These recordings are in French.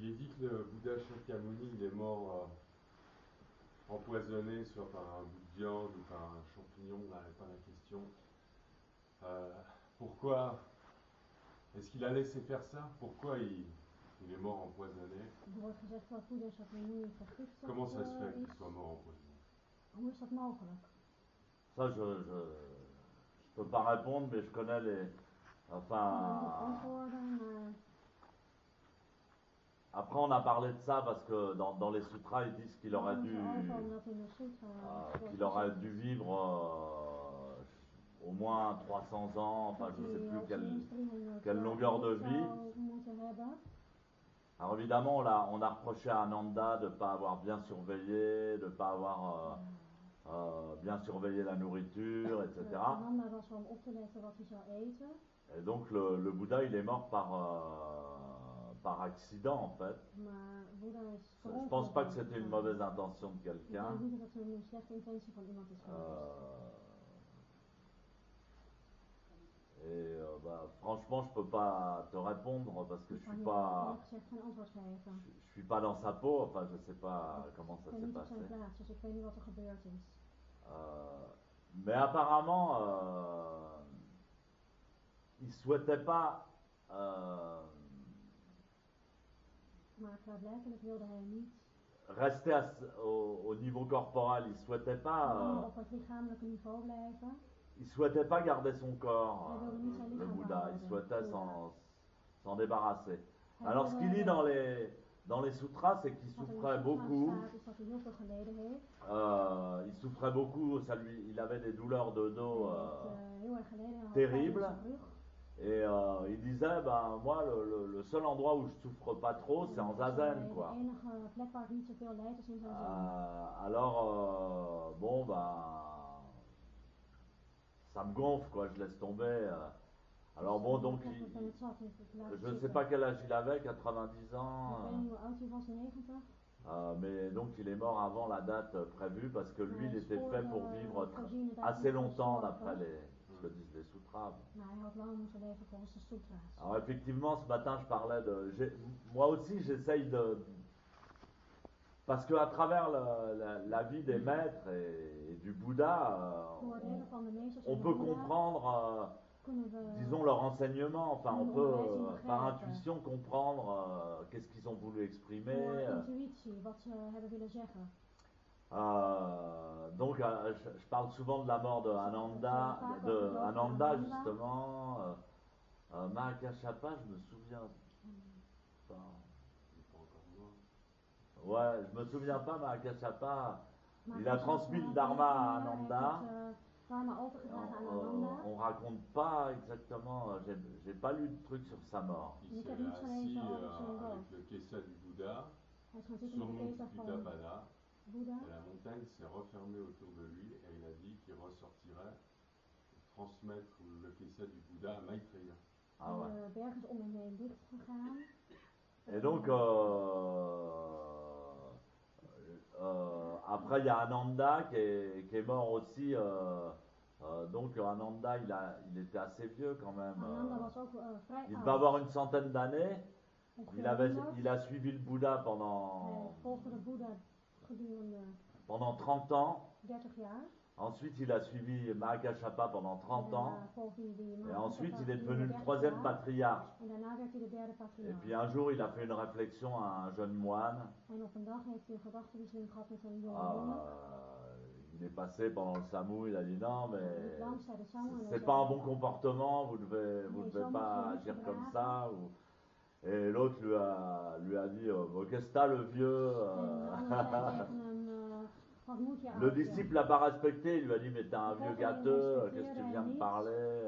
il est dit que le Bouddha Shakyamuni il est mort empoisonné soit par un bout de viande ou par un champignon, là n'est pas la question. Pourquoi est-ce qu'il a laissé faire ça? Pourquoi il est mort empoisonné? Er wordt gezegd dat Boeddha Shakyamuni vergiftigd Comment ça se fait qu'il is. soit mort empoisonné? Hoe is dat mogelijk? Ça, je peux pas répondre, mais je connais les. Ik kan er niet op Enfin. antwoorden, maar Après, on a parlé de ça parce que dans les sutras, ils disent qu'il we aurait hebben dû, het erover omdat in de sutra wordt qu'il aurait gezegd dû vivre au moins 300 ans, enfin dat je ne sais hij plus op zijn minst 300 quelle jaar longueur de vie. zou moeten hebben. Alors évidemment, on a reproché à Ananda de ne pas avoir bien surveillé, de ne pas avoir bien surveillé la nourriture, etc. Ananda was wel om op te letten wat hij zou eten. Et donc le Bouddha, il est mort par accident en fait. Maar Boeddha is per Je ongeluk pense pas que c'était une doodgegaan. mauvaise intention de Ik quelqu'un. denk niet dat het een slechte intentie van iemand is geweest. Franchement, je peux pas te répondre parce que Ik je kan suis hier pas, eerlijk gezegd geen antwoord geven. je suis pas dans sa peau. Enfin, je sais pas comment Ik ça ben s'est niet op passé. zijn plaats, dus ik weet niet wat er gebeurd is. Mais apparemment, il souhaitait pas. Maar klaarblijkelijk wilde hij niet Rester au niveau corporel, il souhaitait pas. op het lichamelijke niveau blijven. Il souhaitait pas garder son corps, Hij wilde niet zijn le lichaam Bouddha. Il behouden. souhaitait s'en débarrasser. Hij Alors, ce qu'il dit wilde- dans les sutras, c'est qu'il wat er in souffrait de beaucoup. sutra staat is dat hij heel veel geleden heeft. Il souffrait beaucoup. Il avait des douleurs de dos Hij heeft heel erg geleden. Hij had terrible. pijn in zijn rug. Et il disait, ben moi, le seul endroit où je souffre pas trop, c'est en zazen, De quoi. enige plek waar ik niet zoveel lijd is in zazen. Alors, bon, ben, ça me gonfle, quoi. Je laisse tomber. Alors bon, donc, je ne sais pas quel âge il avait, 90 ans. Ik weet niet hoe oud hij was, 90. Mais donc il est mort avant la date prévue parce que lui il était fait pour vivre assez longtemps d'après ce que disent les sutras. Maar hij had lang moeten leven volgens de sutra's. Alors effectivement ce matin je parlais moi aussi j'essaye parce que à travers la vie des maîtres et du Bouddha Door het leven van de meesters en on de peut Boeddha comprendre kunnen we disons leur enseignement, enfin on peut onderwijs par begrijpen. intuition comprendre qu'est-ce qu'ils ont voulu exprimer. Door intuïtie wat ze hebben willen zeggen. Donc je parle souvent de la mort de Ananda justement. Mahakashapa, je me souviens pas. Il n'est pas encore mort. Ouais, je me souviens pas, Mahakashapa. Maar Il a transmis le Dharma à Ananda. Dharma overgedragen aan Ananda. On raconte pas exactement, j'ai pas lu de truc sur sa mort. Il s'est assis avec le Kesa du Bouddha Hij is gaan zitten sur met de Mont Kesa van Pitapada. Boeddha. Et la montagne s'est refermée autour de lui et il a dit qu'il ressortirait pour transmettre le Kesa du Bouddha à Maitreya. Ah ouais. De berg is om hem heen dicht gegaan. Et donc, après, il y a Ananda qui est mort aussi. Donc, Ananda, il était assez vieux quand même. Ananda was ook vrij Il oud. devait avoir une centaine d'années. Ongeveer Il a suivi le Bouddha Hij volgde de Boeddha gedurende pendant 30 ans. 30 jaar. Ensuite, il a suivi Mahakashapa pendant 30 ans. Et ensuite, il est devenu le troisième patriarche. En daarna werd hij de derde Et patriarch. puis un jour, il a fait une réflexion à un jeune moine. En op een dag heeft hij een gedachtenwisseling gehad met een jonge monnik. Il est passé pendant le Samou, il a dit non, mais Langs bij de Samu en hij c'est pas un bon comportement, vous devez pas agir comme ça. Et l'autre lui a dit, qu'est-ce que t'as le vieux Le disciple l'a pas respecté, il lui a dit, mais t'es un vieux gâteux, qu'est-ce que tu viens de parler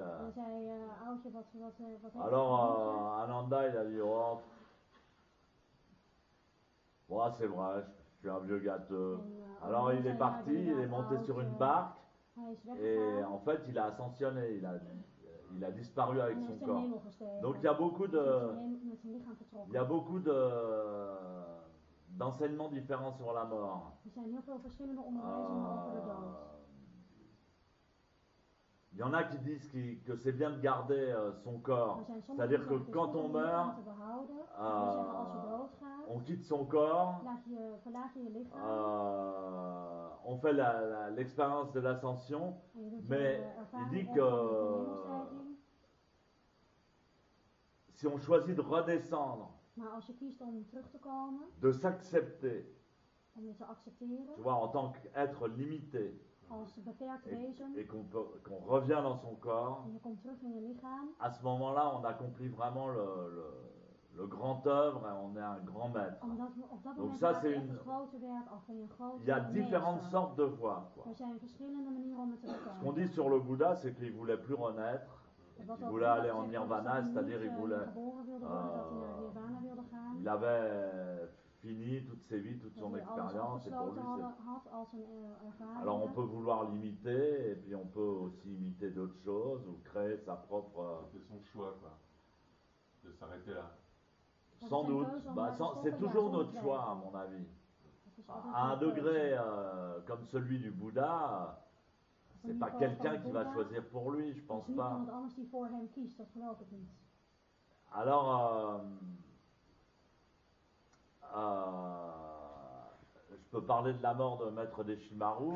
Alors Ananda, il a dit, oh, bon, c'est vrai, je suis un vieux gâteux. Alors il est parti, il est monté sur une barque et en fait il a ascensionné, il a disparu avec son corps. Donc il y a beaucoup d'enseignements différents sur la mort. Il y en a qui disent que c'est bien de garder son corps. C'est-à-dire que quand on meurt, on quitte son corps, verlaat je je lichaam on fait l'expérience de l'ascension, en je doet mais de il ervaring dit echt que van de hemelstijging. si on choisit de redescendre, Maar als je kiest om terug te komen, de s'accepter, om je te accepteren tu vois, en tant qu'être limité, als beperkt wezen et qu'on revient dans son corps, en je komt terug in je lichaam, à ce moment-là, on accomplit vraiment le grand œuvre et on est un grand maître. omdat op dat Donc moment ça, maak c'est je echt une... het grote werk af van je grote Il y a différentes meester. sortes de voies, quoi. Er zijn verschillende manieren om het te Ce qu'on bekijken. dit sur le Bouddha, c'est qu'il ne voulait plus renaître. En wat Il ook voulait Boeddha aller en gezegd wordt, is dat nirvana, hij c'est-à-dire niet il voulait... geboren wilde worden, dat hij naar nirvana wilde gaan. Il avait fini toutes ses vies, toute Dat son hij alles expérience, et pour lui, afgesloten c'est... had als een ervaring. Alors on peut vouloir l'imiter, et puis on peut aussi imiter d'autres choses, ou créer sa propre... C'était son choix, quoi, de s'arrêter là. Sans doute, c'est toujours notre choix, à mon avis. À un degré comme celui du Bouddha, c'est pas quelqu'un qui va choisir pour lui, je pense pas. Alors, je peux parler de la mort de Maître Deshimaru.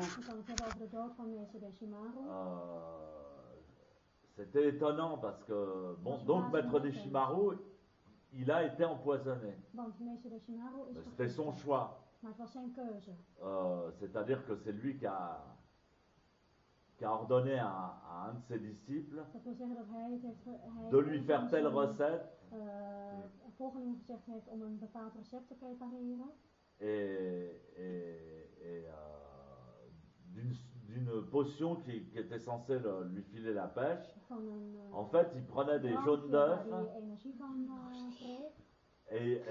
C'était étonnant parce que, bon, donc Maître Deshimaru, il a été empoisonné. C'était son choix. C'est-à-dire que c'est lui qui a ordonné à un de ses disciples de lui faire telle recette et d'une potion qui était censée lui filer la pêche. En fait, il prenait des jaunes d'œufs et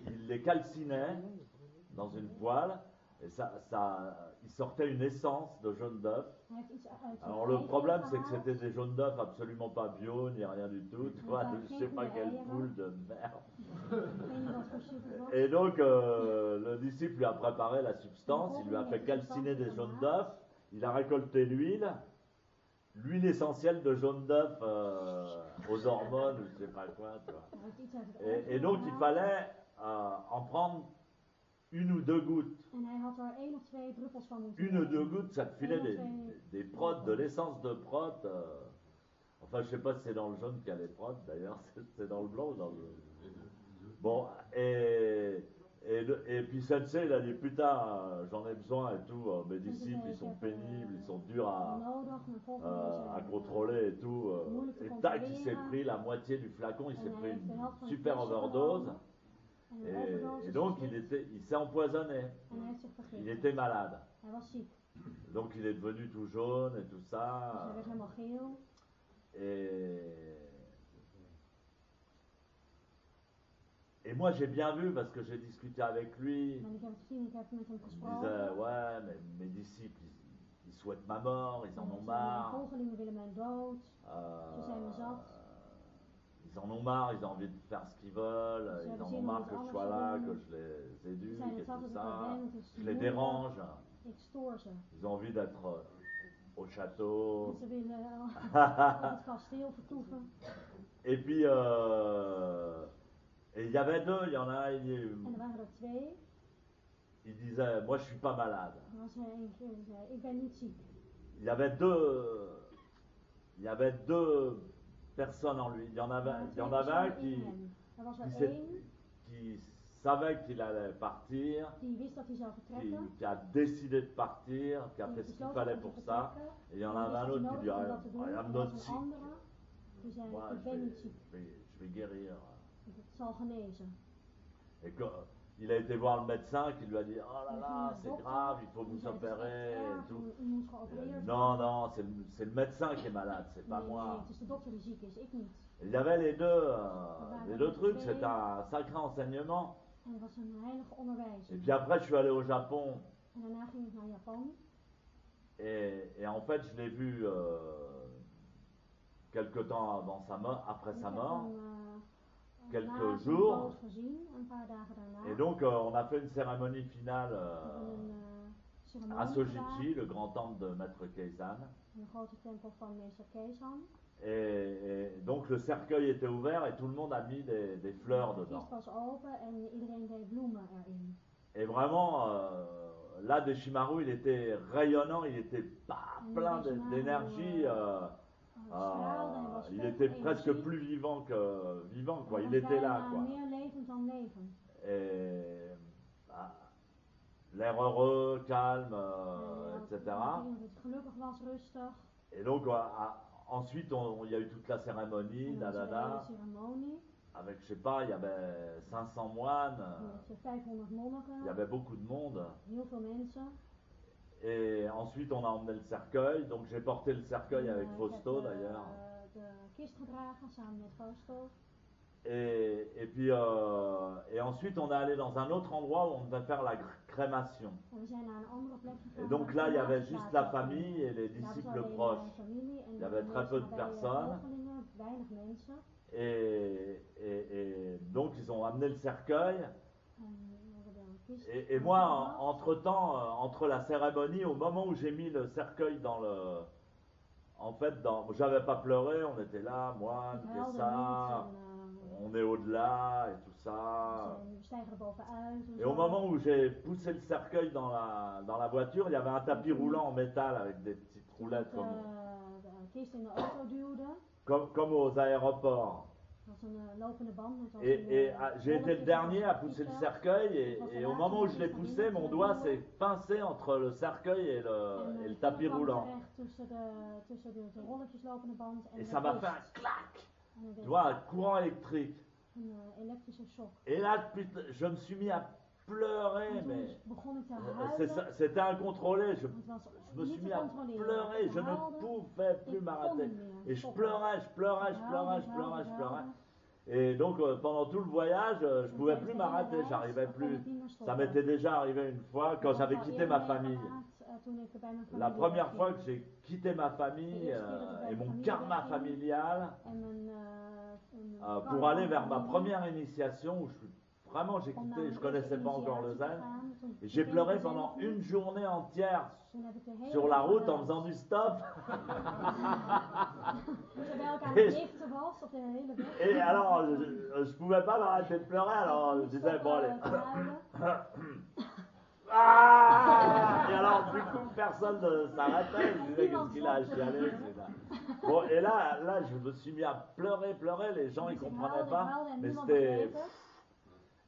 il les calcinait dans une poêle et il sortait une essence de jaune d'œuf. Alors le problème, c'est que c'était des jaunes d'œufs absolument pas bio ni rien du tout, tu vois, je sais pas quelle poule de merde. Et donc le disciple lui a préparé la substance, il lui a fait calciner des jaunes d'œufs, il a récolté l'huile essentielle de jaune d'œuf aux hormones, je sais pas quoi, tu vois. Et donc il fallait en prendre une ou deux gouttes. Une ou deux gouttes, ça te filait des protes, de l'essence de protes. Enfin, je sais pas si c'est dans le jaune qu'il y a les protes, d'ailleurs, c'est dans le blanc ou dans le... Bon, et puis Sensei, il a dit, putain, j'en ai besoin et tout, mes disciples, ils sont pénibles, ils sont durs à contrôler et tout. Et tac, il s'est pris la moitié du flacon, il s'est pris une super overdose. Et donc il s'est empoisonné. Il était malade. Donc il est devenu tout jaune et tout ça. Et moi j'ai bien vu parce que j'ai discuté avec lui. Il disait ouais mais mes disciples ils souhaitent ma mort, ils en ont marre. Ils en ont marre, ils ont envie de faire ce qu'ils veulent, ils en ont marre que je sois là, que je les éduque et tout ça, je les dérange. Ils ont envie d'être au château. Et puis, il y avait deux, il y en a un, il disait, moi je suis pas malade. Il y avait deux personnes en lui. Il y en avait un qui savait qu'il allait partir, qui a décidé de partir, qui a fait ce qu'il fallait pour ça. Et il y en avait un autre qui dit, I'm not sick. Moi, je vais guérir. Et il a été voir le médecin qui lui a dit, oh là là, c'est grave, il faut vous opérer et tout. Non, c'est le médecin qui est malade, c'est pas moi. Il y avait les deux trucs, c'était un sacré enseignement. Et puis après, je suis allé au Japon. Et en fait, je l'ai vu quelque temps après sa mort, quelques jours. Et donc, on a fait une cérémonie finale ceremonie à gedaan. Sojiji, le grand temple de Maître Keizan. In de grote tempel van meester Keizan. Et donc le cercueil était ouvert et tout le monde a mis des fleurs De dedans. kist was open en iedereen deed bloemen erin. Et vraiment, là, Deshimaru, il était rayonnant, il était plein d'énergie. Straalde en was Il vol était van presque energie. plus vivant que vivant, quoi. Hij Il was était là, bijna quoi. meer levend dan levend. Et l'air heureux, calme, etc. Het gelukkig was, rustig. Et donc, ensuite, il y a eu toute la cérémonie, En dan was er de hele dadada, ceremonie. avec, je sais pas, il y avait 500 moines, Met 500 monniken. il y avait beaucoup de monde. Heel veel mensen. Et ensuite, on a emmené le cercueil. Donc, j'ai porté le cercueil avec Fausto, d'ailleurs. De kist gedragen samen met Fausto. Et puis, et ensuite, on est allé dans un autre endroit où on devait faire la crémation. En we zijn naar een andere plek gegaan. Et donc là, il y avait juste la famille et les disciples proches. Il y avait très peu de personnes. Weinig mensen. Et donc, ils ont amené le cercueil. We hebben de kist Et moi, entre-temps, entre la cérémonie, au moment où j'ai mis le cercueil dans le... En fait, j'avais pas pleuré, on était là, moine, Ik qu'est-ce huilde ça, niet on est au-delà et tout ça. we stijgen er bovenuit. En Et zo. au moment où j'ai poussé le cercueil dans la voiture, il y avait un tapis roulant en métal avec des petites roulettes Toen ik de kist in de auto duwde. comme aux aéroports. Dat was een lopende band. Net als Et een, j'ai été le rolletjes dernier à op pousser le fietsen. cercueil et au moment où je l'ai poussé, mon doigt s'est pincé entre le cercueil et le mijn tapis vinger kwam roulant. terecht tussen de rolletjes lopende band en Et de ça m'a kist. fait un clac, En er tu deed vois, un courant électrique. een elektrische shock. Et là, putain, je me suis mis à pleurer, En toen mais begon ik te huilen. c'était incontrôlé. Het was Je me suis niet mis te à controleren. pleurer, Ik je ne huilde, pouvais plus ik kon m'arrêter. niet meer. Et je Stoppen. pleurais, je pleurais, je pleurais, je pleurais, je pleurais. Et donc pendant tout le voyage, je pouvais plus m'arrêter, j'arrivais plus. Ça m'était déjà arrivé une fois quand j'avais quitté ma famille. La première fois que j'ai quitté ma famille et mon karma familial pour aller vers ma première initiation où vraiment j'ai quitté, je connaissais pas encore le zen. Et j'ai pleuré pendant une journée entière sur la route en faisant du stop. Et alors, je pouvais pas m'arrêter de pleurer, alors je disais, bon allez. Ah! Et alors, du coup, personne ne s'arrêtait, je disais, qu'est-ce qu'il a chialé, Bon, et là, je me suis mis à pleurer, les gens ils comprenaient pas, mais c'était...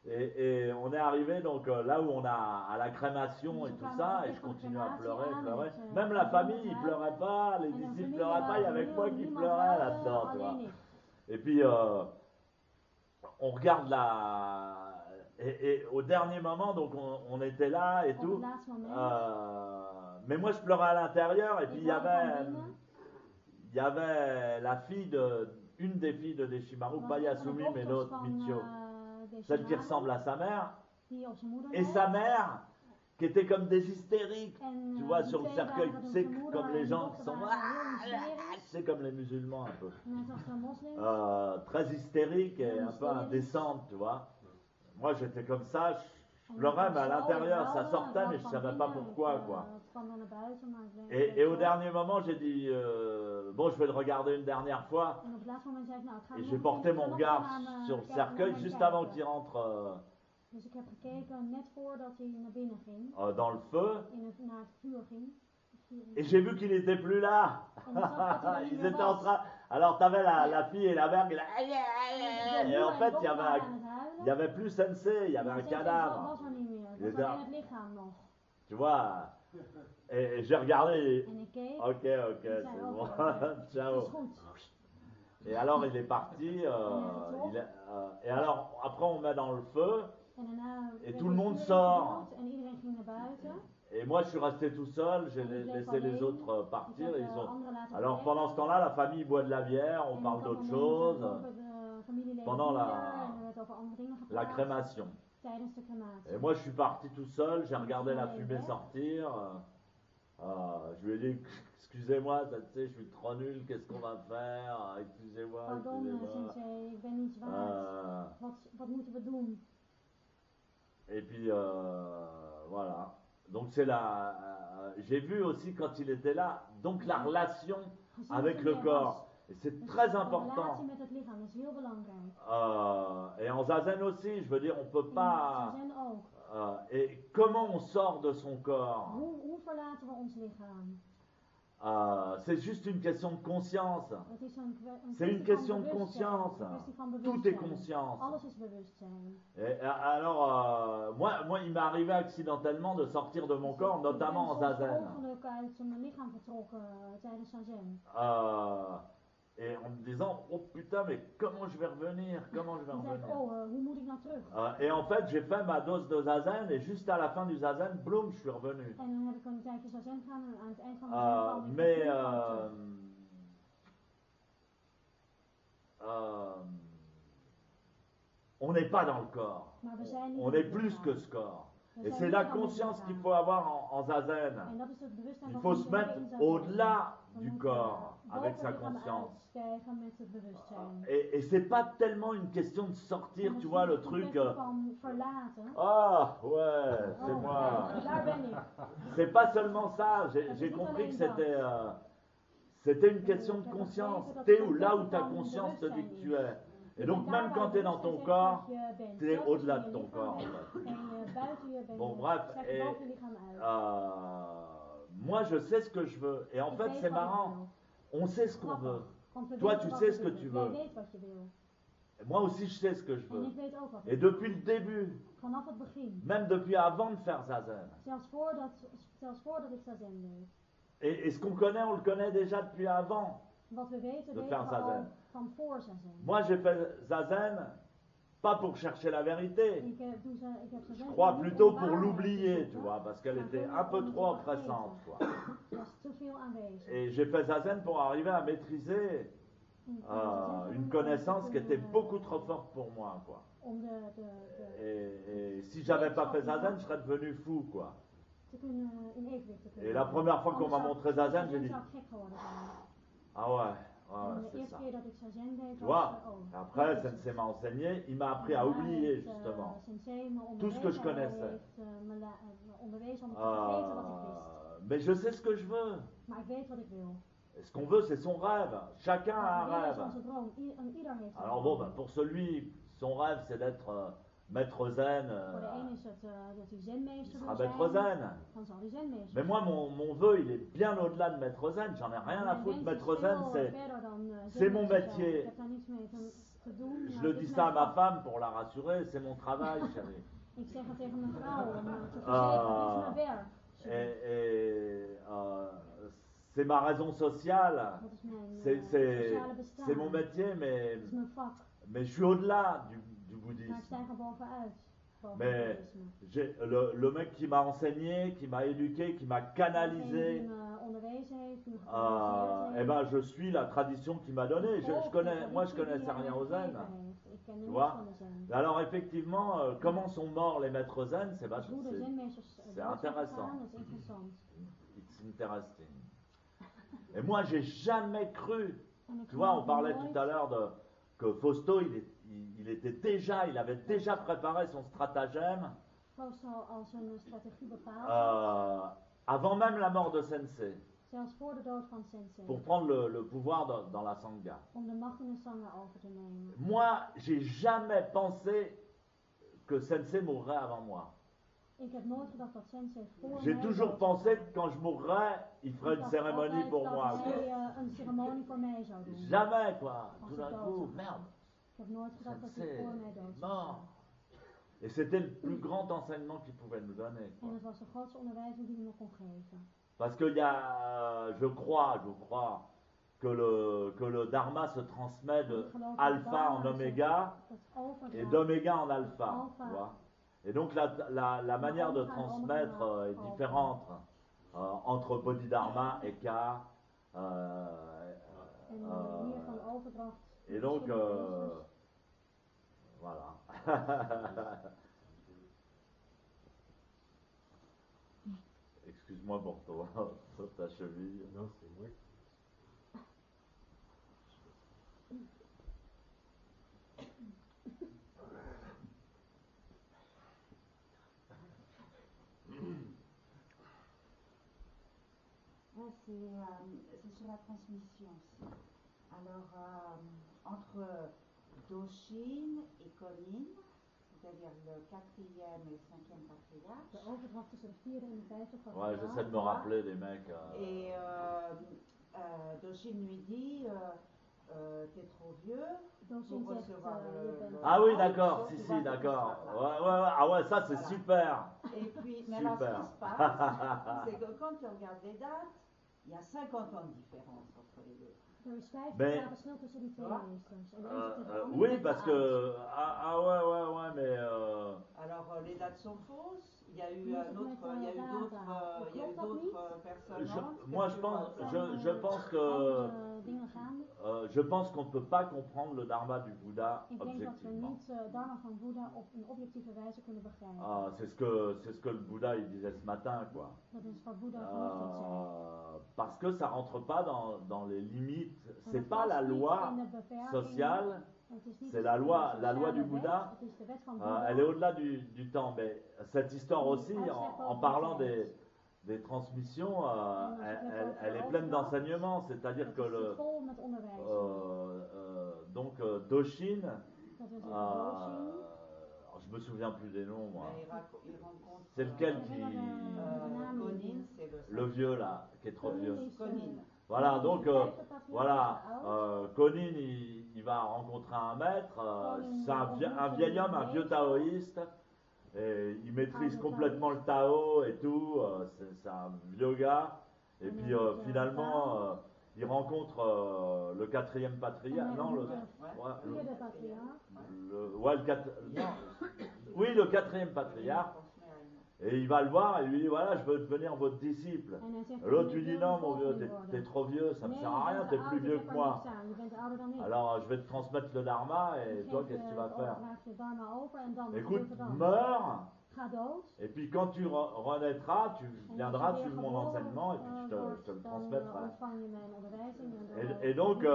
Et on est arrivé donc là où on a à la crémation et tout ça, et je continue à pleurer. Même la famille, ils pleuraient pas, les disciples pleuraient pas, il y avait que moi qui pleurais là-dedans, tu vois. Et puis on regarde et au dernier moment, donc on était là et tout. Mais moi je pleurais à l'intérieur, et puis il y avait la fille une des filles de Deshimaru, pas Yasumi, mais l'autre, Michio. Celle qui ressemble à sa mère, et sa mère qui était comme des hystériques, tu vois, sur le cercueil, c'est comme les gens qui sont, c'est comme les musulmans un peu, très hystériques et un peu indécentes, tu vois. Moi j'étais comme ça, je pleurais, mais à l'intérieur ça sortait, mais je savais pas pourquoi, quoi. Et au dernier moment j'ai dit, bon je vais le regarder une dernière fois, et j'ai porté mon regard sur le cercueil juste avant qu'il rentre Dus ik heb gekeken net voordat hij naar binnen ging. Dans le feu. Naar het vuur ging. Et j'ai vu qu'il n'était plus là. Ils étaient en train. Alors t'avais la fille et la mère qui et en fait il y avait plus Sensei, il y avait un cadavre. Tu vois. Et j'ai regardé. Ok, c'est bon. Ciao. Et alors il est parti. Et alors après on met dans le feu. Et tout le monde sort. Et moi je suis resté tout seul, j'ai laissé les autres partir. Alors pendant ce temps-là, la famille boit de la bière, on parle d'autre chose. Pendant la crémation. Et moi je suis parti tout seul, j'ai regardé la fumée sortir. Je lui ai dit, excusez-moi, tu sais, je suis trop nul, qu'est-ce qu'on va faire? Excusez-moi. Et puis voilà. Donc c'est j'ai vu aussi quand il était là, donc la relation avec le corps. Et c'est très important. Met het lichaam, dat is heel belangrijk. Et en zazen aussi, je veux dire, on peut In pas. zazen ook. Et comment on sort de son corps? Hoe verlaten we ons lichaam? C'est juste une question de conscience. Het is C'est une question de conscience. Tout est conscience. Alles is bewustzijn. Et alors, moi, il m'est arrivé accidentellement de sortir de mon corps, notamment en zazen. Ongeluk uit mijn lichaam vertrokken tijdens zazen. Et en me disant, oh putain, mais comment je vais revenir? Comment je vais revenir? Hoe moet ik nou terug? Et en fait, j'ai fait ma dose de zazen et juste à la fin du zazen, boum, je suis revenu. En dan heb ik een tijdje zazen gedaan en aan het eind van de zazen Mais on n'est pas dans le corps. On est plus que ce corps. Et c'est la conscience qu'il faut avoir en zazen. Il faut se mettre au-delà du corps avec sa conscience. Et c'est pas tellement une question de sortir, tu vois, le truc. Ah, ouais, c'est moi. C'est pas seulement ça. J'ai compris que c'était une question de conscience. T'es là où ta conscience te dit que tu es. Et donc même quand tu es dans ton corps, tu es au-delà de ton corps. En fait. Bon bref, et, moi je sais ce que je veux. Et en fait c'est marrant, on sait ce qu'on veut. Toi tu sais ce que tu veux. Et moi aussi je sais ce que je veux. Et depuis le début, même depuis avant de faire zazen. Et ce qu'on connaît, on le connaît déjà depuis avant. De faire zazen. Moi j'ai fait zazen pas pour chercher la vérité. Je crois plutôt pour l'oublier, tu vois, parce qu'elle était un peu trop oppressante, quoi. Et j'ai fait zazen pour arriver à maîtriser une connaissance qui était beaucoup trop forte pour moi, quoi. Et si j'avais pas fait zazen, je serais devenu fou, quoi. Et la première fois qu'on m'a montré zazen, j'ai dit ah ouais, c'est ça. Tu vois, après, Sensei m'a enseigné, il m'a appris à oublier, justement, tout ce que je connaissais. Mais je sais ce que je veux. Et ce qu'on veut, c'est son rêve. Chacun a un rêve. Alors bon, ben, pour celui, son rêve, c'est d'être maître zen. Il sera maître zen. Mais moi, mon vœu, il est bien au-delà de maître zen. J'en ai rien à foutre. Maître zen, c'est mon métier. Je le dis ça à ma femme pour la rassurer. C'est mon travail, chérie. C'est ma raison sociale. C'est mon métier, mais je suis au-delà du bouddhisme. Mais le mec qui m'a enseigné, qui m'a éduqué, qui m'a canalisé, eh ben je suis la tradition qu'il m'a donnée. Moi je connaissais rien au zen. Tu vois? Alors effectivement, comment sont morts les maîtres zen, c'est intéressant. It's interesting. Et moi j'ai jamais cru. Tu vois, on parlait tout à l'heure que Fausto, il avait déjà préparé son stratagème avant même la mort de Sensei, pour prendre le pouvoir dans la Sangha. Moi, j'ai jamais pensé que Sensei mourrait avant moi. J'ai toujours pensé que quand je mourrais, il ferait une cérémonie pour moi. Jamais, quoi. Tout d'un coup, merde. Sensei est mort. Et c'était le plus grand enseignement qu'il pouvait nous donner, quoi. Parce qu'il y a, je crois que le dharma se transmet de alpha en oméga et d'oméga en alpha, tu vois. Et donc la manière de transmettre est différente entre Bodhidharma et Ka. Et donc voilà. Excuse-moi pour ta cheville. Non, c'est moi. c'est sur la transmission aussi. Alors, entre Doshin et Konin, c'est-à-dire le 4e et le 5e patriarche. De overdracht tussen de 4e en de 5e Ouais, j'essaie de me rappeler des mecs. Et Doshin lui dit t'es trop vieux pour recevoir Ah oui, d'accord, si, d'accord. Ouais, ah ouais, ça c'est super. Et puis, mais alors ce qui se passe, c'est que quand tu regardes les dates, il y a 50 ans de différence entre les deux. Er is 50 Mais- jaar verschil tussen die twee meesters. En de een zit er de andere Oui, net parce te que. Ouais, mais. Alors les dates sont fausses. Il y a eu Oui, un c'est autre, met, il y a eu data. d'autres, il y a eu Klopt dat niet? d'autres personnes. Moi, je pense que. andere dingen gaande. Je pense qu'on ne peut pas comprendre le dharma du Bouddha Ik denk dat we objectivement. niet Dharma van Boeddha op een objectieve wijze kunnen begrijpen. Ah, c'est ce que le Bouddha il disait ce matin, quoi. Dat is wat Boeddha vanochtend zei. Parce que ça rentre pas dans les limites. Want C'est het pas past la niet loi in de beperkingen. sociale. Het is niet C'est de la loi sociale du wet, Bouddha. Het is de wet van Boeddha. Elle est au-delà du temps. Mais cette histoire aussi, en parlant des transmissions, elle est pleine d'enseignements. C'est-à-dire que Het zit vol met onderwijs. donc Doshin, Dat is een Doshin. je me souviens plus des noms, moi. Il rencontre. C'est lequel qui. Konin, c'est Le vieux là, qui est trop vieux. Konin. Voilà, donc voilà, Konin il va rencontrer un maître, c'est un vieil homme, un vieux taoïste, et il maîtrise complètement le Tao et tout, c'est un vieux gars, et puis finalement il rencontre le 4e patriarche, non le 4e patriarche. Et il va le voir et lui dit voilà, je veux devenir votre disciple. L'autre lui dit non, mon vieux, t'es trop vieux, ça me sert à rien, t'es plus vieux que moi. Alors je vais te transmettre le dharma et toi, qu'est-ce que tu vas faire? Écoute, meurs. Et puis quand tu renaîtras, tu viendras suivre mon enseignement et puis je te le transmettrai. Et donc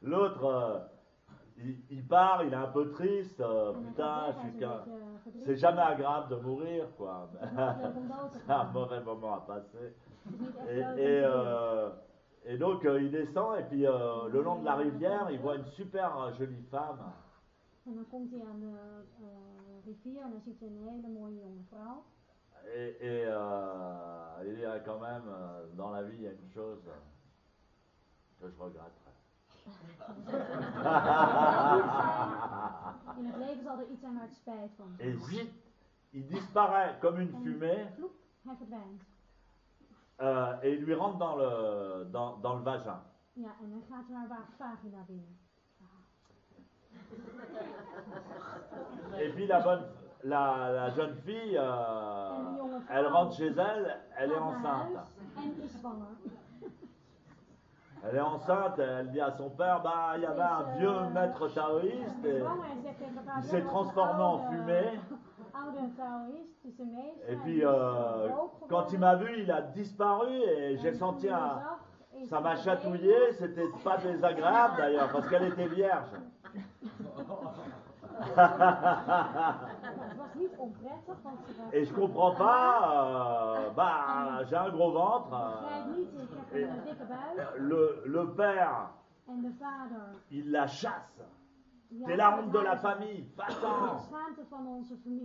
l'autre. Il part, il est un peu triste, putain, c'est jamais agréable de mourir, quoi. C'est un mauvais moment à passer. Et donc il descend, et puis le long de la rivière, il voit une super jolie femme. En dan komt hij aan de rivier en dan ziet hij een hele mooie jonge vrouw. Et il y a quand même, dans la vie, il y a une chose que je regretterais. In het leven zal er iets zijn waar ik spijt van heb. Et vite, il disparaît comme une fumée. Vloep, hij verdwijnt. Et il lui rentre dans le vagin. Ja, en hij gaat haar vagina binnen. Et puis la jeune fille, elle rentre chez elle, elle est enceinte. En is zwanger. Elle est enceinte, elle dit à son père, bah il y avait un vieux maître taoïste et il s'est transformé en fumée. Et puis quand il m'a vu, il a disparu et j'ai senti ça m'a chatouillé, c'était pas désagréable d'ailleurs parce qu'elle était vierge. Et je comprends pas, j'ai un gros ventre. Le père, il la chasse. T'es la honte de la famille, va-t'en.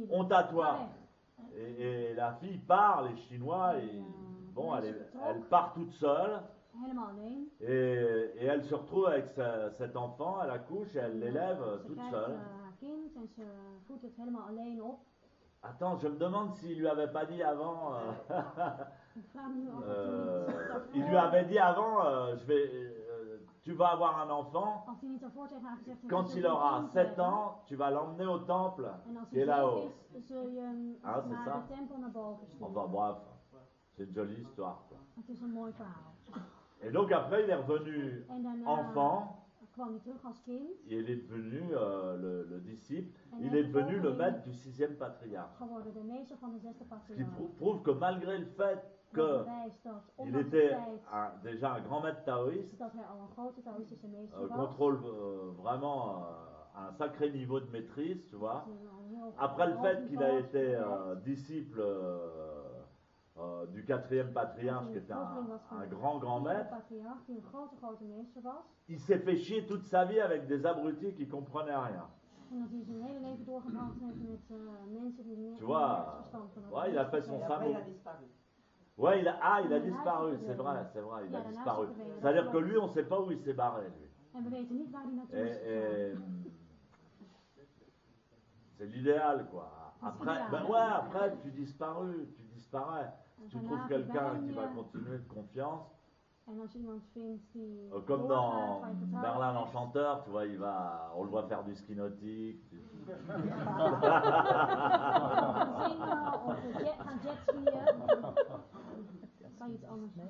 Honte à toi. Et la fille part, les Chinois, et bon, elle part toute seule. Et elle se retrouve avec cet enfant, elle accouche et elle l'élève toute seule. Attends, je me demande s'il lui avait pas dit avant. Il lui avait dit avant, tu vas avoir un enfant. Quand il aura 7 ans, tu vas l'emmener au temple qui est là-haut. Ah, c'est ça. Enfin bref, c'est une jolie histoire. Et donc après, il est revenu enfant. Il est devenu le disciple, il est devenu le maître du 6e patriarche. Ce qui prouve que malgré le fait qu'il était déjà un grand maître taoïste, contrôle vraiment un sacré niveau de maîtrise, tu vois. Après le fait qu'il a été disciple du quatrième patriarche qui était un grand maître. patriarch die een grote meester was. Il s'est fait chier toute sa vie avec des abrutis qui comprenaient rien. En dat hij zijn hele leven doorgebracht heeft met mensen die Tu nergens vois, verstand van ouais, il a fait son Et après, samouraï. il a disparu. Ouais, il a disparu, c'est vrai, il a disparu. C'est-à-dire que lui, on ne sait pas où il s'est barré, lui. En we weten niet waar hij naartoe is Et gegaan. c'est l'idéal, quoi. Après, l'idéal. ben ouais, après, tu disparais. Si tu Daarna trouves quelqu'un verdwijn qui va je. continuer de confiance, En als je iemand vindt die comme doorgaat, dans waar je vertrouwen Merlin in hebt, l'Enchanteur, tu vois, on le voit faire du ski nautique. zingen of gaan jetskiën, dat kan je iets anders zijn.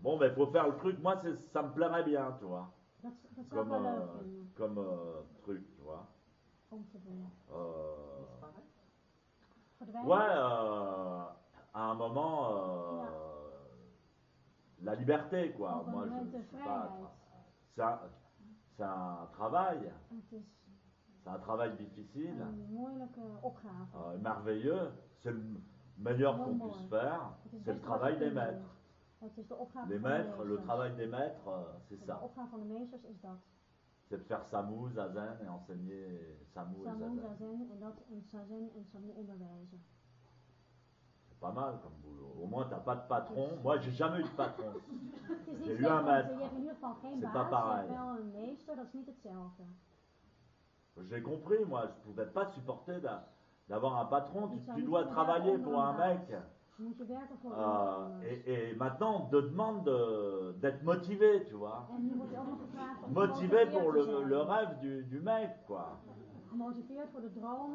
Bon, ben, il faut faire le truc. Moi, ça me plairait bien, tu vois. Dat zou ik wel leuk vinden, Comme truc, tu vois. om te doen. Disparaît. Verdwijnen. Ouais, à un moment, la liberté, quoi. Op een Moi, moment de je sais pas. vrijheid. C'est un travail. Het is C'est un travail difficile, een moeilijke opgave. merveilleux. C'est le meilleur qu'on puisse faire. C'est le travail des maîtres. Het is de opgave Les van maîtres, de le meesters. travail des maîtres, c'est De ça. opgave van de meesters is dat. C'est de faire Samu, Zazen et enseigner Samu et Samu, Zazen. Zazen en dat en Zazen en Samu onderwijzen. C'est pas mal comme boulot. Au moins, t'as pas de patron. Moi, j'ai jamais eu de patron. Het is J'ai niet eu un slecht, want maître. je hebt in ieder geval geen C'est baas, pas pareil. je hebt wel een meester, dat is niet hetzelfde. J'ai compris, moi, je pouvais pas supporter d'avoir un patron. Ik zou Tu niet dois kunnen travailler werken pour onder un baas. mec. Je moet je werken voor iemand anders. Et maintenant, on te demande d'être motivé, tu vois. En nu wordt je ook nog gevraagd om Motivé gemotiveerd pour te zijn. le rêve du mec, quoi. Gemotiveerd voor de droom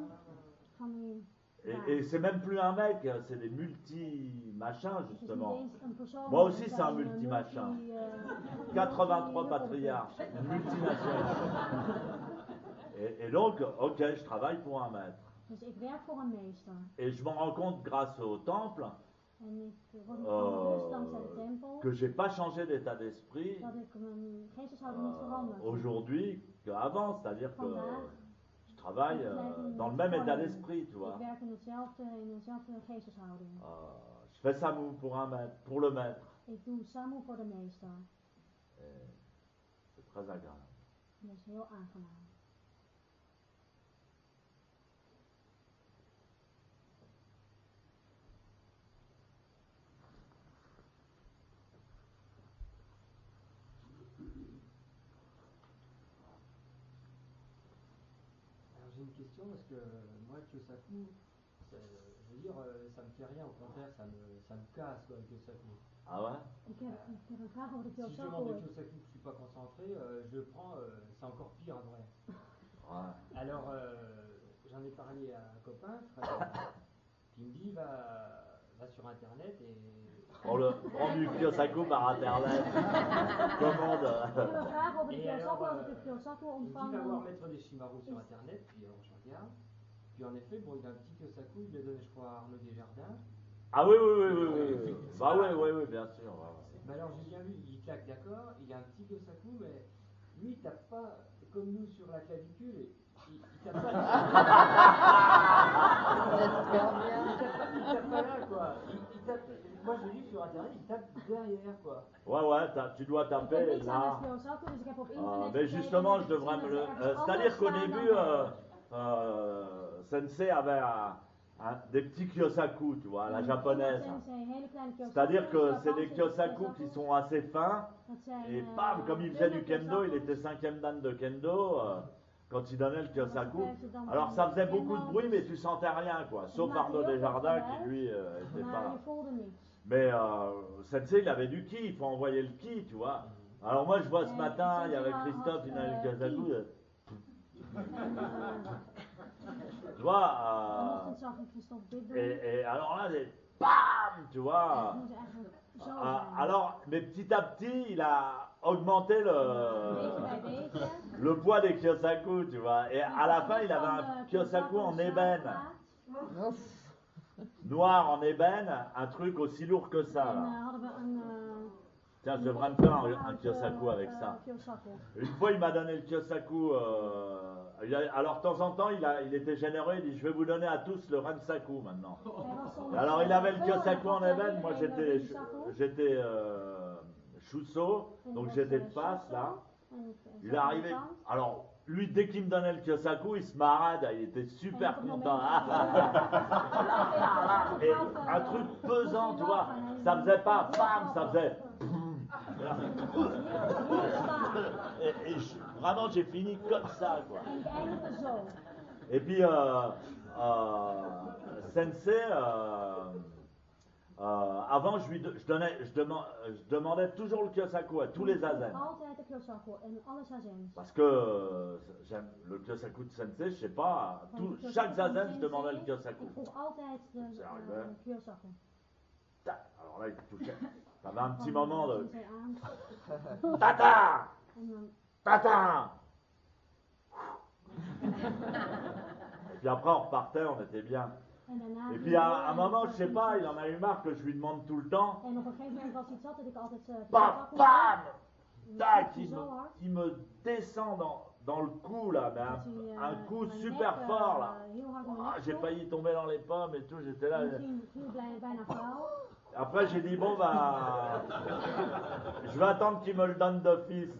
van die baas. Et c'est même plus un mec, c'est des multi-machins, Het is niet justement. eens een persoon, Moi aussi, het c'est un zijn, multi-machin. 83 multi- patriarches, une multinationale. Et donc, ok, je travaille pour un maître. Dus ik werk voor een meester. Et je m'en rends compte grâce au temple En ik word me gewoon bewust dankzij de tempel que j'ai pas changé d'état d'esprit dat ik mijn geesteshouding niet veranderd heb. aujourd'hui qu'avant, c'est-à-dire que Vandaag je travaille dans le même état d'esprit, tu vois. Ik werk in dezelfde geesteshouding. Je fais Samu pour un maître, pour le maître. Ik doe Samu voor de meester. Et c'est très agréable. En dat is heel aangenaam. Alors j'ai une question parce que moi Kyosaku, je veux dire, ça me fait rien, au contraire, ça me casse quoi, Kyosaku. Ah ouais? Ik heb een vraag over de Si je Kyosaku. demande de Kyosaku que je suis pas concentré, je le prends, c'est encore pire en vrai. Ouais. Alors j'en ai parlé à un copain, frère, qui me dit va sur internet et Prends du Kyosaku par internet. Commande. Ik heb een vraag over de Et Kyosaku. alors, Als ik de Kyosaku il me dit va ontvang, voir dan mettre des Shimaru sur internet, puis alors je regarde. Puis en effet, bon, il a un petit Kyosaku, il l'a donné je crois à Arnaud Desjardins. Ah oui, oui. Bah oui, bien sûr. Ouais. Bah alors j'ai bien vu, il claque d'accord, il a un petit Kyosaku, mais lui il tape pas comme nous sur la clavicule, et il tape pas il tape pas là quoi. Il tape, moi je l'ai vu sur internet, il tape derrière quoi. Ouais, tu dois ik ben taper niks aan là. de Kyosaku, dus ik heb op internet Mais gekeken justement, en je heb devrais gezien me dat le. er ergens C'est-à-dire anders qu'au staan dan début, wij. Sensei avait des petits Kyosaku, tu vois, à la japonaise. C'est-à-dire que c'est des Kyosaku qui sont assez fins. Et bam, comme il faisait du kendo, il était 5e dan de kendo. Quand il donnait le Kyosaku. Alors ça faisait beaucoup de bruit, mais tu sentais rien, quoi. Sauf Arnaud Desjardins qui lui était Maar pas. je voelde niks. Mais Sensei, il avait du ki, il faut envoyer le ki, tu vois. Alors moi, je vois ce matin, il y avait Christophe, il avait le Kyosaku. Tu vois. Vanochtend zag ik Christophe dit doen. Et alors là, c'est BAM, tu vois. Het moet eigenlijk zo zijn. Alors, mais petit à petit, il a augmenté Beetje bij beetje. le poids des Kyosaku, tu vois. Et à la fin, il avait un Kyosaku en ébène, noir en ébène, un truc aussi lourd que ça. En Là. hadden we Tiens, je devrais me faire un Kyosaku avec ça. Kyosaku. Une fois, il m'a donné le Kyosaku. Alors, de temps en temps, il était généreux. Il dit, je vais vous donner à tous le Rensaku maintenant. Et alors, il avait le Kyosaku en ébène. Moi, j'étais Shuso, donc j'étais de face là. Il est arrivé. Alors, lui, dès qu'il me donnait le Kyosaku, il se marade. Il était super content. Et un truc pesant, tu vois. Ça faisait pas bam, ça faisait. Vraiment, j'ai fini comme ça, quoi. Et puis, Sensei, avant, je demandais toujours le Kyosaku à tous les zazen. Parce que j'aime le Kyosaku de Sensei, je sais pas, chaque zazen, je demandais le Kyosaku. Alors là, il touchait. T'avais un petit moment de Tata! Tata! Et puis après, on repartait, on était bien. Et puis à un moment, je sais pas, il en a eu marre que je lui demande tout le temps. Bam! Bam! Tac! Il me descend dans le cou là, mais un coup super fort là. Oh, j'ai failli tomber dans les pommes et tout, j'étais là. Après, j'ai dit, bon, bah, je vais attendre qu'il me le donne d'office.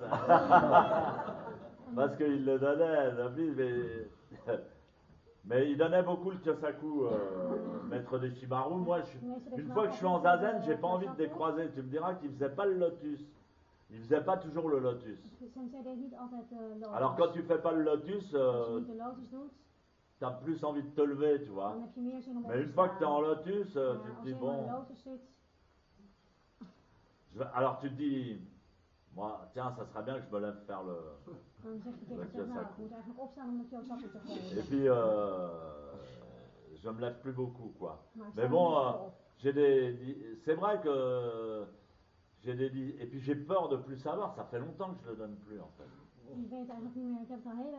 Parce qu'il le donnait d'office, mais il donnait beaucoup le Kyosaku, maître des Shimaru. Moi, une fois que je suis en zazen, j'ai pas envie de décroiser. Tu me diras qu'il faisait pas le lotus. Il faisait pas toujours le lotus. Alors, quand tu fais pas le lotus, t'as plus envie de te lever, tu vois. Mais une fois que tu es en lotus, tu te dis, bon. Alors tu te dis, moi, tiens, ça serait bien que je me lève faire le Kyosaku. Et puis, je me lève plus beaucoup, quoi. Mais bon, c'est vrai que j'ai des. Et puis j'ai peur de plus savoir, ça fait longtemps que je le donne plus, en fait. Ik weet eigenlijk niet meer, ik heb het al heel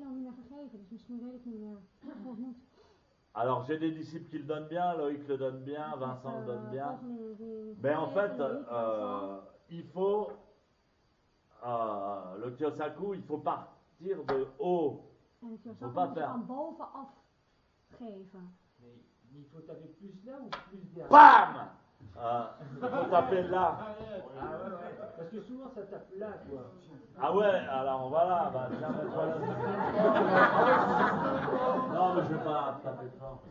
lang niet meer gegeven, dus misschien weet ik niet meer hoe het moet. Alors j'ai des disciples qui le donnent bien, Loïc le donne bien, Vincent le donne bien. Mais en fait, il faut, le Kyosaku, il faut partir de haut. Il ne faut pas faire. Van bovenaf geven. Mais il faut taper plus là ou plus derrière? Bam! Il faut taper là. Ah ouais, ouais. Parce que souvent ça tape là, quoi. Ah ouais, alors voilà, bah tiens, mets-toi là. Non, mais je vais pas taper fort.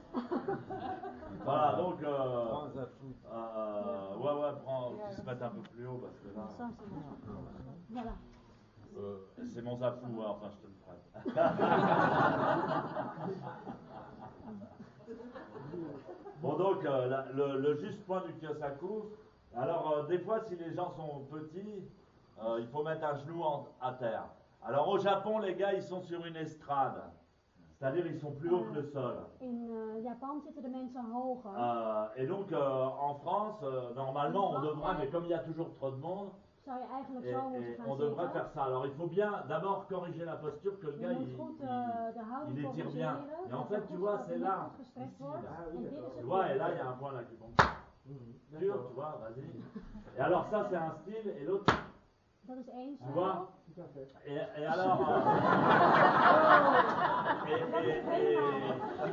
Voilà, donc, ouais, prends, qu'ils se mettent un peu plus haut, parce que là, Ça, c'est bon. Voilà. c'est mon zafou, hein, enfin, je te le prête. Bon, donc, le juste point du Kyosaku, alors, des fois, si les gens sont petits, il faut mettre un genou à terre. Alors au Japon, les gars, ils sont sur une estrade. C'est-à-dire, ils sont plus hauts que le sol. In Japan zitten de mensen hoger. Et donc, en France, normalement, on devrait, mais comme il y a toujours trop de monde, Zou je eigenlijk zo moeten gaan on devrait zitten. faire ça. Alors, il faut bien d'abord corriger la posture, que le gars, il étire bien. Et en fait, tu vois, c'est là. Ici, là. Tu vois, et là, il y a un point là qui tombe. Dur, tu vois, vas-y. Et alors, ça, c'est un style, et l'autre... Dat is één Tu vois? Tout à fait. Et alors,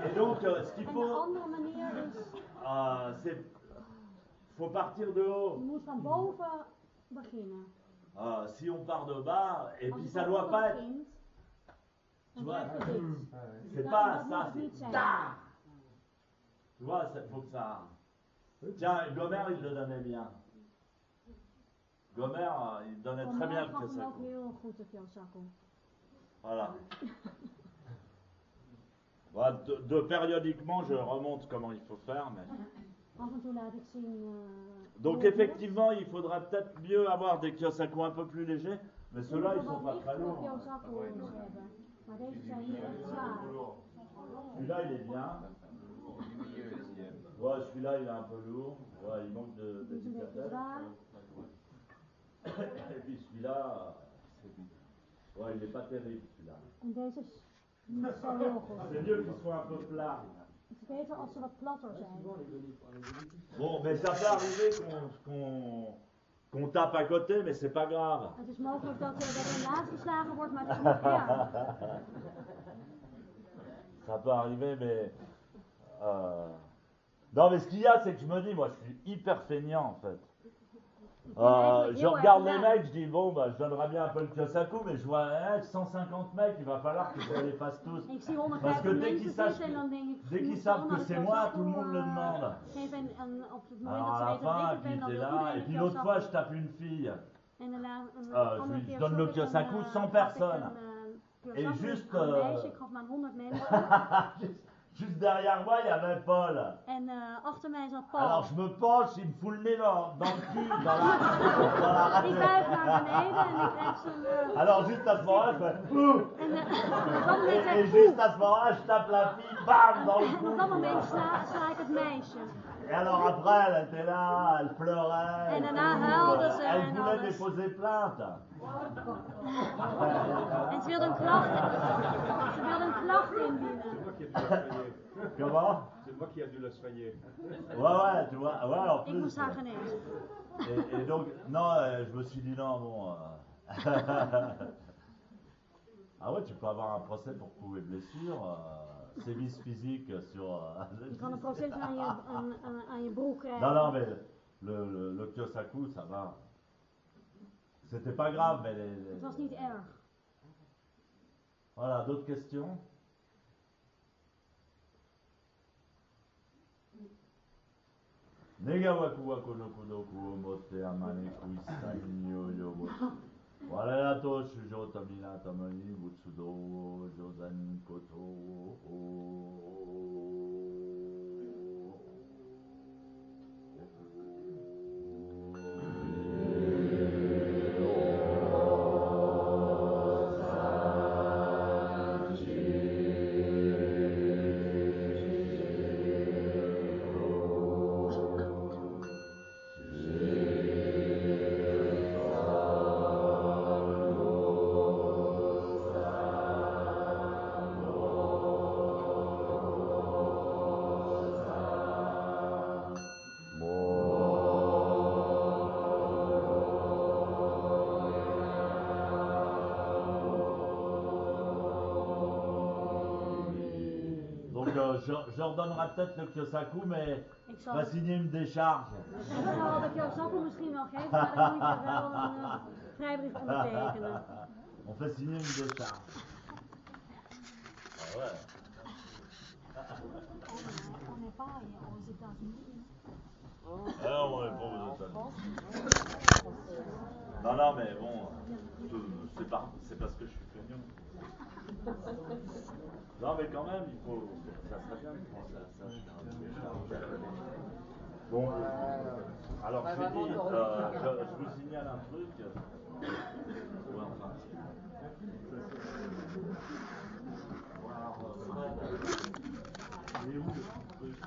et donc, ce qu'il En de faut, andere manier is, c'est, faut partir de haut. je moet van boven beginnen. Si on part de bas, et Als puis je ça van doit boven pas être, begint, tu dan vois, blijft het dit. c'est Dat pas moet ça, het niet c'est zijn. ta. Tu vois, il faut que ça. Tiens, Gomer, il le donnait bien. Gomer, il donnait très bien le Gaf hem ook Kyosaku. heel goed de Kyosaku. Voilà. Voilà, de périodiquement, je remonte comment il faut faire, mais. Af en toe laat ik zien. Donc hoe het moet. effectivement, il faudrait peut-être mieux avoir des Kyosaku un peu plus légers, mais Je ceux-là, moet ils wel sont wat pas très lichtere lourds. Kyosaku's hebben. Maar deze zijn niet echt zwaar. Celui-là, il est bien. Ouais, celui-là, il est un peu lourd. Ouais, il manque de Die is een beetje délicatesse. zwaar. Et puis celui-là, ouais, il n'est pas terrible celui-là. En deze is niet zo heel goed. C'est mieux qu'il soit un peu plat. Het is beter als ze wat platter zijn. Souvent les données, on les données plus. Bon, mais ça peut arriver qu'on tape à côté, mais c'est pas grave. Het is mogelijk dat er inderdaad geslagen wordt, maar het is niet erg. Ça peut arriver, mais... Non, mais ce qu'il y a, c'est que je me dis, moi, je suis hyper feignant, en fait. Je regarde les mecs, je dis, bon, bah, je donnerais bien un peu le Kyosaku, mais je vois 150 mecs, il va falloir que je les fasse tous. Ik zie Parce que 150 dès qu'ils mensen zitten en dan denk ik, dès qu'ils savent que c'est moi, tout le monde le demande. Geef en op het moment Alors dat à ze la weten dat fin, ik puis het ben, dan t'es wil là, iedereen et een puis l'autre fois, je Kyosaku. tape une fille. En daarna je andere lui keer donne le sloeg ik Kyosaku een, 100 gaf ik personnes. een Et Kyosaku juste, aan een meisje, ik gaf maar aan 100 mensen. Juste derrière moi, il y avait Paul. En achter mij zat Paul. Alors je me penche, il me fout le nez dans le cul, dans la Ik rate. buig naar beneden en ik krijg zo'n... Alors juste à ce moment-là, je fais ouh. En op dat moment Et zeg ik juste à ce moment-là, je tape la fille, bam, dans le en cou. op dat moment sla ik het meisje. Et alors après, elle était là, elle pleurait. En et daarna tout, huilde ze elle en voulait alles. déposer plainte. En ze wilde een klacht indienen. Comment? C'est moi qui ai dû la soigner. Ouais, tu vois, ouais, en Ik plus. moest haar genezen. Et donc, non, je me suis dit non, bon. Ah ouais, tu peux avoir un procès pour coups et blessures, sévices physiques sur. Je kan een proces aan je broek krijgen. Non, mais le Kyosaku, ça va. C'était pas grave, mais Het was niet erg. Voilà, d'autres questions? Negawaku wako no kudoku o motte amane kuisai yo yo. Wala to shujo tamina tamani butsudo jodan koto. Je redonnerai peut-être le Kyosaku, mais je vais signer une décharge. Ik zal de Kyosaku misschien wel geven, maar dan moet je wel een vrijbrief ondertekenen. On fait signer une décharge. Ah ouais. On n'est pas aux États-Unis. Ah, on est pas aux États-Unis. Non, mais bon, c'est parce que je suis feignant. Non, mais quand même, ça serait bien de penser à ça. Bon, alors je vous signale un truc. Ouais, enfin. Alors, il est où le truc?